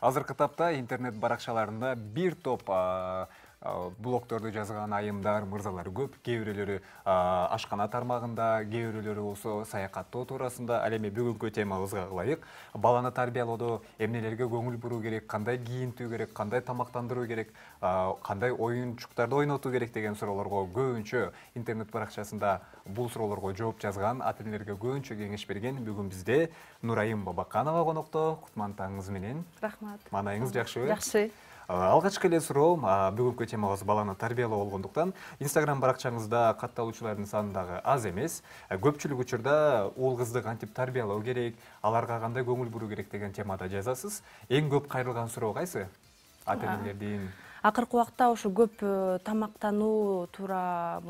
Азыркы тапта интернет баракчаларында бир топ блогторду жазган айымдар, мырзалар көп. Кээ бирөөлөрү ашкана тармагында, кээ бирөөлөрү болсо саякаттоо туурасында. Ал эми бүгүнкү темабызга ылайык. Баланы тарбиялоодо эмнелерге көңүл буруу керек, кандай кийинтүү керек, кандай тамактандыруу керек, кандай оюнчуктарды ойнотуу керек деген суроолорго көбүнчө интернет баракчасында бул суроолорго жооп жазган, ата-энелерге көбүнчө кеңеш берген. Бүгүн бизде Нурайым Бабаканова конокто. Кутман таңыңыз менен. Рахмат. Маанайыңыз жакшыбы? Жакшы. Алгачкы эле суроом, бүгүнкү темабыз баланы тарбиялоо болгондуктан, Instagram баракчаңызда катталуучулардын саны дагы аз эмес. Көпчүлүк учурда уул кызды кантип тарбиялоо керек, аларга кандай көңүл буруу керек деген темада жазасыз. Эң көп кайрылган суроо кайсы? Ата-энелердин Акыркы убакта ошо көп тамактануу туура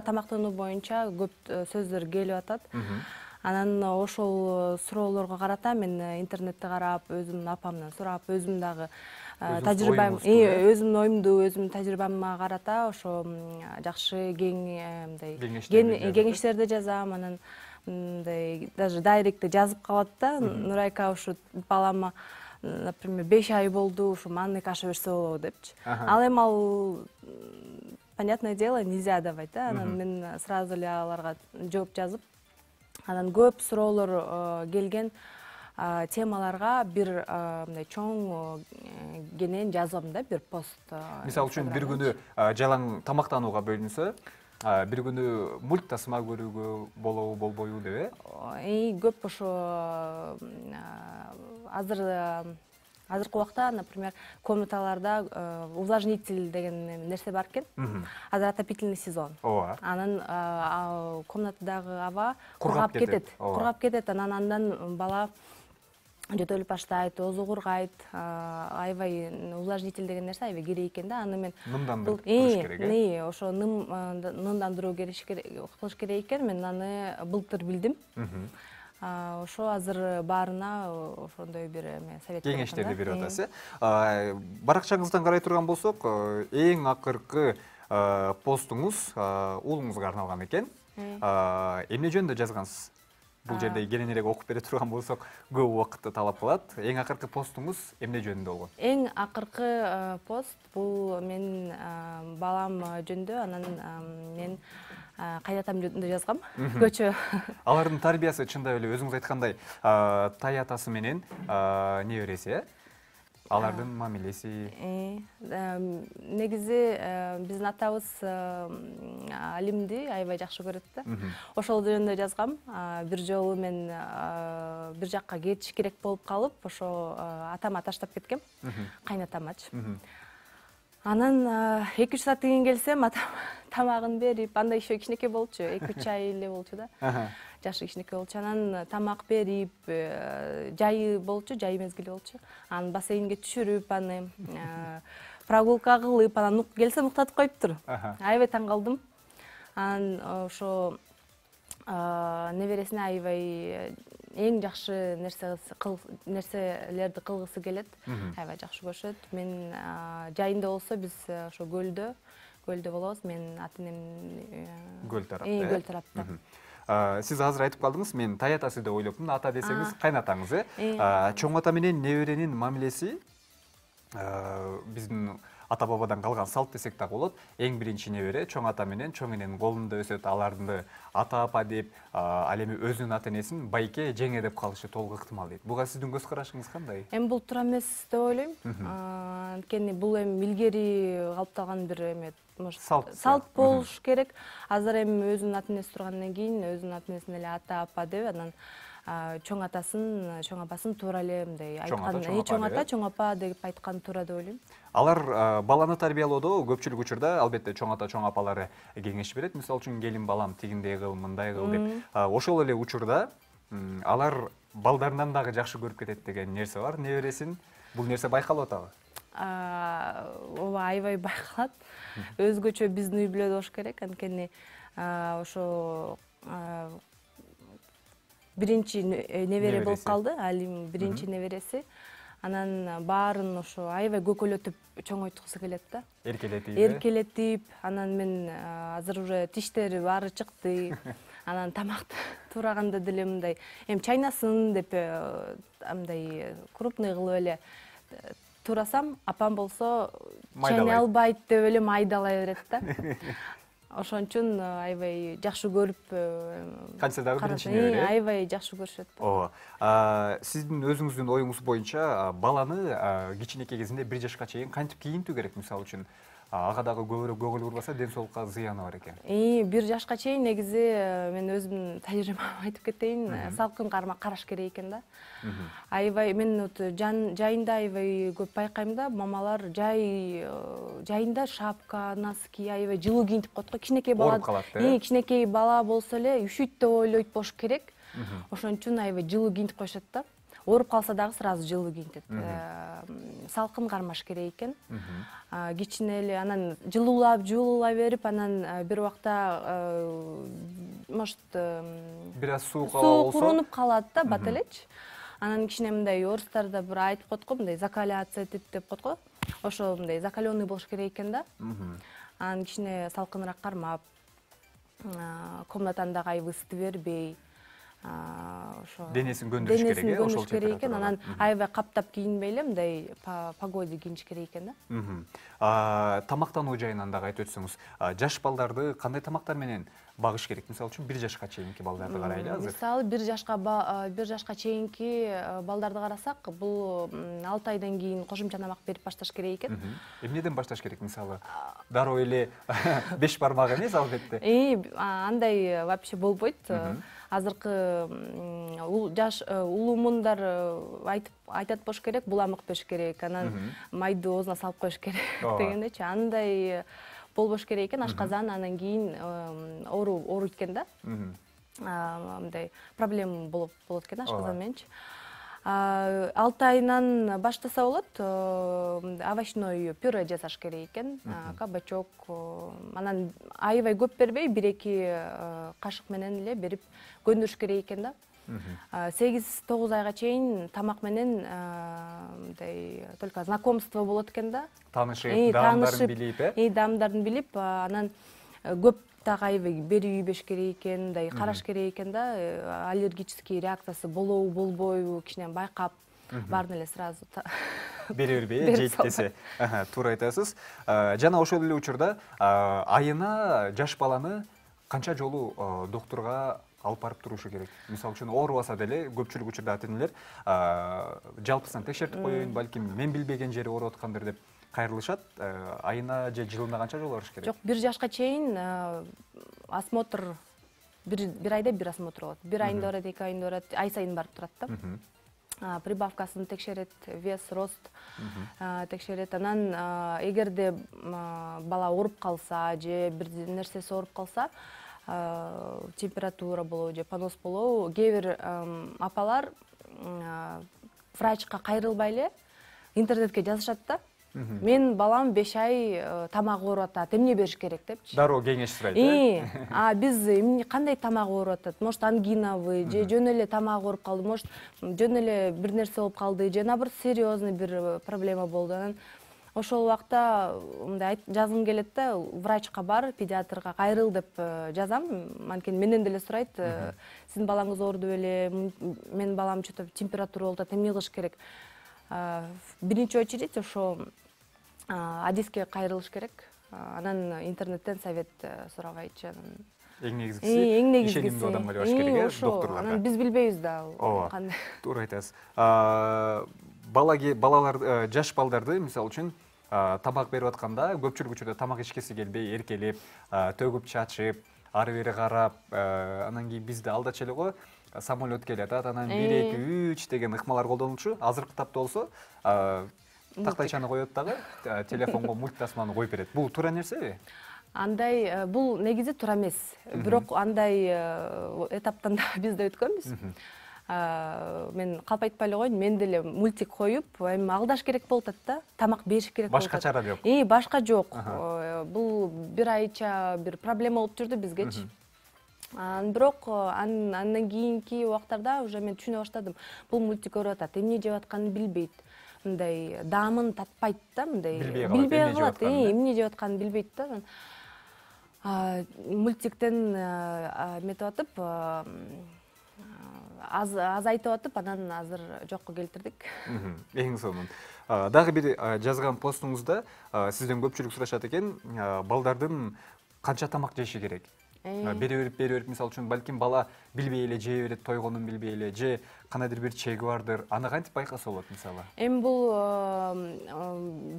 тамактануу боюнча көп сөздөр келип атат. Анан ошол суроолорго карата мен интернетте карап, өзүмдүн апамдан сурап, өзүм дагы өзүмдүн оюмду, өзүмдүн тажрыйбама карата ошо жакшы кеңештерди жазам. Анан мындай даже дайректте жазып калат да, Нурайка ушу балама, например, 5 ай болду, ушу манный каша берсе болобу депчи. Ал эми понятное дело, нельзя давать, да. Анан мен сразу эле аларга жооп жазып, анан көп суроолор келген темаларга бир мындай чоң кенен жазам да, бир пост. Мисалы үчүн бир күнү жалаң тамактанууга бөлүнсө, бир күнү мульт тасма көрүүгө болобу, болбойбу деп көп ошо азыркы убакта, например, комнаталарда увлажнитель деген нерсе бар экен. Азыр отопительный сезон. Анан комнатадагы аба кургап кетет. Андан бала жөтөлүп баштайт, озу кургайт. Аябай увлажнитель деген нерсе аябай керек экен да. Аны мен нымдандырып кылыш керек. Ошо нымдандыруу кылыш керек экен. Мен аны былтыр билдим. Ошо азыр баарына ошондой бир совет кеңештерди берип атасыз. Баракчаңыздан карай турган болсок, эң акыркы постуңуз уулуңузга арналган экен. Эмне жөнүндө жазгансыз? Бул жерде кененирээк окуп бере турган болсок, көп убакытты талап кылат. Эң акыркы постуңуз эмне жөнүндө болгон? Эң акыркы пост бул менин балам жөнүндө, анан мен кайнатам жөнүндө жазгам. Көчө. Алардын тарбиясы чындап эле өзүңүз айткандай, тай атасы менен небереси, алардын мамилеси. Негизи биздин атабыз Алимди аябай жакшы көрөт да. Ошол жөнүндө жазгам. Бир жолу мен бир жакка кетиш керек болуп калып, ошо атама таштап кеткем, кайнатамачы. Анан 2-3 сааттан кийин келсем, атам тамагын берип, анда еще кичинекей болчу, 2-3 ай эле болчу да. Жашы кичинекей болчу. Анан тамак берип, жайы болчу, жай мезгили болчу. Анан бассейнге түшүрүп, аны прогулка кылып, анан келсем уктатып коюптур. Аябай таң калдым. Анан ошо небересине аябай эң жакшы нерселерди кылгысы келет. Аябай жакшы көрүшөт. Мен жайында болсо биз ошо көлдө болобуз. Мен ата-энем көл тарапта. Сиз азыр айтып калдыңыз, мен тай атасы деп ойлоптум. Ата десеңиз кайнатаңыз, чоң ата менен неберенин мамилеси биздин ата-бабадан калган салт десек так болот. Эң биринчи небере чоң ата менен чоң эненин колунда өсөт. Аларды ата-апа деп, ал эми өзүнүн ата-энесин байке, жеңе деп калышы толук ыктымал дейт. Буга сиздин көз карашыңыз кандай? Эми бул туура эмес деп ойлойм. Анткени бул эми илгери калыпталган бир салт болуш керек. Азыр эми өзүнүн ата-энеси тургандан кийин өзүнүн ата-энесин эле ата-апа деп, анан чоң атасын, чоң апасын туура эле мындай айткан, чоң ата, чоң апа деп айткан туура деп ойлойм. Алар баланы тарбиялоодо көпчүлүк учурда албетте чоң ата, чоң апалары кеңеш берет. Мисалы үчүн келин балам тигиндей кыл, мындай кыл деп. Ошол эле учурда алар балдарынан дагы жакшы көрүп кетет деген нерсе бар, небересин. Бул нерсе байкалып атабы? Ооба, аябай байкалат. Өзгөчө биздин үй бүлөдө болуш керек. Анткени ошо биринчи небере болуп калды, Алим биринчи небереси. Анан баарын ошо аябай көкөлөтүп чоңойткусу келет да. Эркелетип. Эркелетип, анан мен азыр уже тиштери баары чыкты. Анан тамакты туураганда деле мындай эми чайнасын деп мындай крупный кылып эле туурасам, апам болсо чайнай албайт деп эле майдалай берет да. Ошон үчүн аябай жакшы көрүп канча дагы биринчи небере. Аябай жакшы көрүшөт. Ооба. Сиздин өзүңүздүн оюңуз боюнча баланы кичинекей кезинде 1 жашка чейин кантип кийинтүү керек, мисалы үчүн? Ага дагы көбүрөөк көңүл бурбаса, ден соолукка зыяны бар экен. 1 жашка чейин негизи мен өзүмдүн тажрыйбамды айтып кетейин, салкын караш керек экен да. Аябай мен жайында аябай көп байкайм да, мамалар жайында шапка, носки аябай жылуу кийинтип коет го. Кичинекей бала, кичинекей бала болсо эле üşүйт деп ойлойт болуш керек. Ошон үчүн аябай жылуу кийинтип коюшат да. Ооруп калса дагы сразу жылуу кийинтет. Салкын кармаш керек экен. Кичине эле анан жылуулап берип, анан бир убакта может бир аз суук болсо курунуп калат да, бат элечи. Анан кичине мындай орустарда бир айтып коет го, мындай закаляться деп коет го. Ошо мындай закаленный болуш керек экен да. Анан кичине салкыныраак кармап, комнатаны дагы аябай ысыты бербей, денесин көндүрүш керек экен. Анан аябай каптап кийинбей эле мындай погоде кийиниш керек экен да. Тамактануу жайынан дагы айтып өтсөңүз, жаш балдарды кандай тамактар менен багыш керек? Мисалы үчүн 1 жашка чейинки балдарды карайлы азыр. Мисалы 1 жашка чейинки балдарды карасак, бул 6 айдан кийин кошумча тамак берип башташ керек экен. Эмнеден башташ керек? Мисалы, дароо эле 5 бармак эмес албетте. Андай вообще болбойт. Азыркы жаш улуумундар айтат болуш керек, буламык бериш керек, анан майды оозуна салып коюш керек дегендечи. Андай болбош керек экен, ашказан анан кийин ооруйт экен да. Мындай проблема болот экен ашказан мененчи. 6 айынан баштаса болот, овощной пюре жасаш керек экен, кабачок, анан аябай көп бербей, 1-2 кашык менен эле берип көндүрүш керек экен да. 8-9 айга чейин тамак менен мындай только знакомство болот экен да. Таанышып, даамдарын билип, даамдарын билип, анан көп дагы аябай бербеш керек экен, мындай караш керек экен да. Аллергический реакциясы болобу, болбойбу, кичине байкап, баарын эле сразу бере бербей, жейт десе. Туура айтасыз. Жана ошол эле учурда айына жаш баланы канча жолу доктурга алып барып турушу керек? Мисалы үчүн оорубаса деле көпчүлүк учурда ата-энелер жалпысынан текшертип коеюн, балким мен билбеген жери ооруп аткандыр деп кайрылышат. Айына же жылына канча жолу барыш керек? Жок, 1 жашка чейин осмотр бир айда бир осмотр болот. 1 айында барат, 2 айында барат, ай сайын барып турат да. Прибавкасын текшерет, вес, рост текшерет. Анан эгерде бала ооруп калса же бир нерсеси ооруп калса, температура болобу же понос болобу, кээ бир апалар врачка кайрылбай эле интернетке жазышат да. Мен балам 5 ай тамак ооруп атат, эмне бериш керек депчи. Дароо кеңеш сурайт. Биз кандай тамак ооруп атат? Может ангинабы, же жөн эле тамак ооруп калды, может жөн эле бир нерсе болуп калды, же наоборот серьезный бир проблема болду. Анан ошол убакта мындай жазгым келет да, врачка бар, педиатрга кайрыл деп жазам. Анткени менден деле сурайт, сиздин балаңыз ооруду беле? Менин балам что-то температура болуп атат, эмне кылыш керек? Биринчи очередь ошо адиске кайрылыш керек. Анан интернеттен совет сурабайчы. Эң негизгиси ишенимдүү адамга барыш керек, доктурларга. Анан биз билбейбиз да кандай. Туура айтасыз. Балалар, жаш балдарды мисалы үчүн тамак берип атканда көпчүлүк учурда тамак ичкиси келбей, эркелеп, төгүп чачып, ары бери карап, анан кийин бизде алдачу эле го самолет келет, анан 1 2 3 деген ыкмалар колдонулчу. Азыркы тапта болсо тактайчаны коет дагы, телефонго мульт тасманы коюп берет. Бул туура нерсеби? Андай бул негизи туура эмес. Бирок андай этаптан да биз да өткөнбүз. Мен калп айтпай эле коеюн, мен деле мультик коюп, эми алдаш керек болуп атат да. Тамак бериш керек болуп атат. Башка чара жок. Башка жок. Бул бир айча бир проблема болуп жүрдү бизгечи. Бирок андан кийинки убактарда уже мен түшүнө баштадым. Бул мультик көрүп атат, эмне жеп атканын билбейт. Мындай даамын татпайт да, мындай билбей калат, эмне жеп атканын билбейт да. Мультиктен метип атып, азайтып атып, анан азыр жокко келтирдик. Эң сонун. Дагы бир жазган постуңузда сизден көпчүлүк сурашат экен, балдардын канча тамак жеши керек? Бере берип, мисалы үчүн балким бала билбей эле жей берет, тойгонун билбей эле, же канадыр бир чеги бардыр. Аны кантип байкаса болот мисалы? Эми бул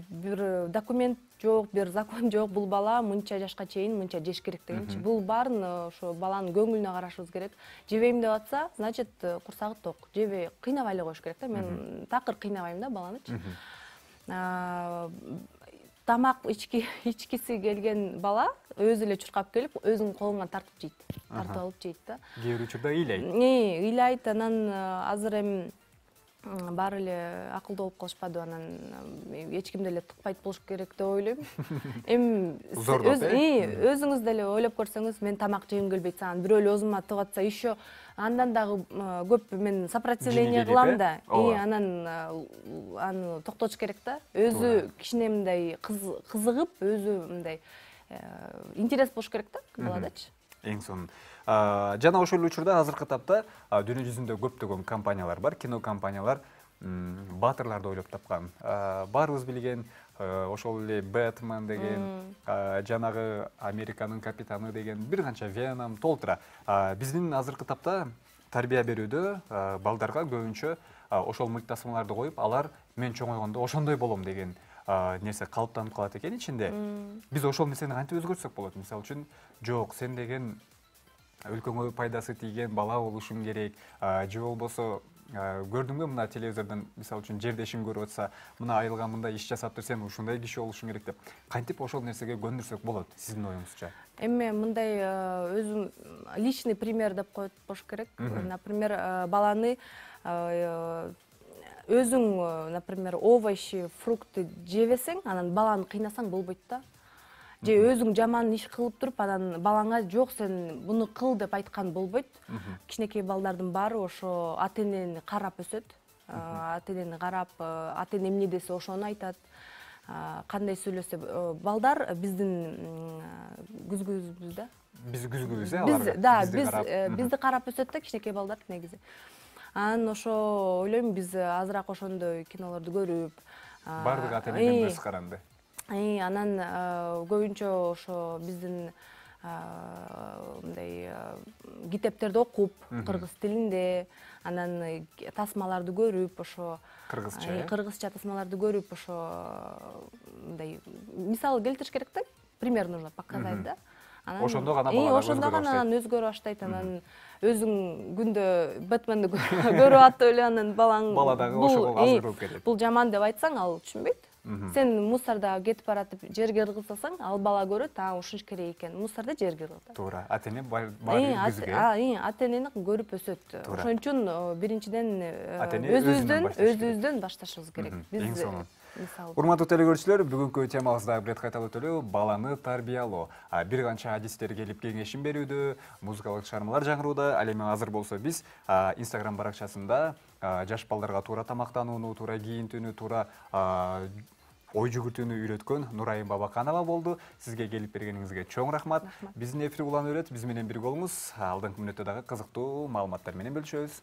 бир документ жок, бир закон жок. Бул бала мынча жашка чейин мынча жеш керек дегенчи. Бул баарын ошо баланын көңүлүнө карашыбыз керек. Жебейм деп атса, значит курсагы ток. Жебей, кыйнабай эле коюш керек да. Мен такыр кыйнабайм да баланычы. Тамак ичкиси келген бала өзү эле чуркап келип, өзүнүн колуңан тартып жейт. Тартып алып жейт да. Кээ бир учурда ыйлайт. Ыйлайт, анан азыр эми баары эле акылдуу болуп калышпадыбы, анан эч кимди эле тыкпайт болуш керек деп ойлойм. Эми өзүңүз деле ойлоп көрсөңүз, мен тамак жегим келбейт, саган бирөө эле оозума тыгып атса, еще андан дагы көп мен сопротивление кылам да. Анан аны токтотуш керек да. Өзү кичине мындай кызыгып, өзү мындай интерес болуш керек да баладачы. Эң сонун. Жана ошол учурда азыркы тапта дүйнө жүзүндө көптөгөн компаниялар бар, кино компаниялар баатырларды ойлоп тапкан. Баарыбыз билген ошол эле Бэтмен деген, жанагы Американын капитаны деген бир канча Веном, толтура. Биздин азыркы тапта тарбия берүүдө балдарга көбүнчө ошол мыктасмаларды коюп, алар мен чоңойгондо ошондой болом деген нерсе калыптанып калат экен ичинде. Биз ошол нерсени кантип өзгөртсөк болот? Мисалы үчүн, жок, сен деген өлкөңө пайдасы тийген бала болушуң керек, же болбосо көрдүңбү мына телевизордон, мисалы үчүн жердешиң көрүп атса, мына айылга мындай иш жасап тур, сен ушундай киши болушуң керек деп. Кантип ошол нерсеге көндүрсөк болот сиздин оюңузча? Эми мындай өзүм личный пример деп коет болуш керек. Например, баланы өзүң, например, овощи, фрукты жебесең, анан баланы кыйнасаң болбойт да. Же өзүң жаман иш кылып туруп, анан балаңа жок, сен буну кыл деп айткан болбойт. Кичинекей балдардын баары ошо ата-энени карап өсөт. Ата-энени карап, ата-эне эмне десе ошону айтат. Кандай сөйлөсө, балдар биздин күзгүбүз да. Биз күзгүбүз, алар бизди карап өсөт да, кичинекей балдар негизи. Анан ошо ойлойм, биз азыраак ошондой кинолорду көрүп, бардык ата-энеден көз каранды. Анан көбүнчө ошо биздин мындай китептерди окуп, кыргыз тилинде, анан тасмаларды көрүп, ошо кыргызча тасмаларды көрүп, ошо мындай мисал келтириш керек да, пример нужно показать да. Ошондо гана балалар өзгөрө баштайт. Анан өзүң күндө Бэтменди көрүп атып эле, анан балаң дагы ошого азырылып кетет. Бул жаман деп айтсаң, ал түшүнбөйт. Сен мусорда кетип баратып жерге ыргызсаң, ал бала көрөт, ушунч керек экен. Мусорда жерге ыргызат. Туура, ата-эне баары күзгө. Ата-энени көрүп өсөт. Ошон үчүн биринчиден өзүбүздөн башташыбыз керек. Эң сонун. Урматтуу телекөрүүчүлөр, бүгүнкү темабыз дагы бир кайталуу төлөө баланы тарбиялоо. Бир канча адистер келип кеңешин берүүдө, музыкалык чыгармалар жаңырууда. Ал эми азыр болсо биз Instagram баракчасында жаш балдарга туура тамактанууну, туура кийинтүүнү, туура ой жүгүртүүнү үйрөткөн Нурайым Бабаканова болду. Сизге келип бергениңизге чоң рахмат. Биздин эфир уланып берет, биз менен бирге болуңуз. Алдыңкы мүнөттө дагы кызыктуу маалыматтар менен бөлүшөбүз.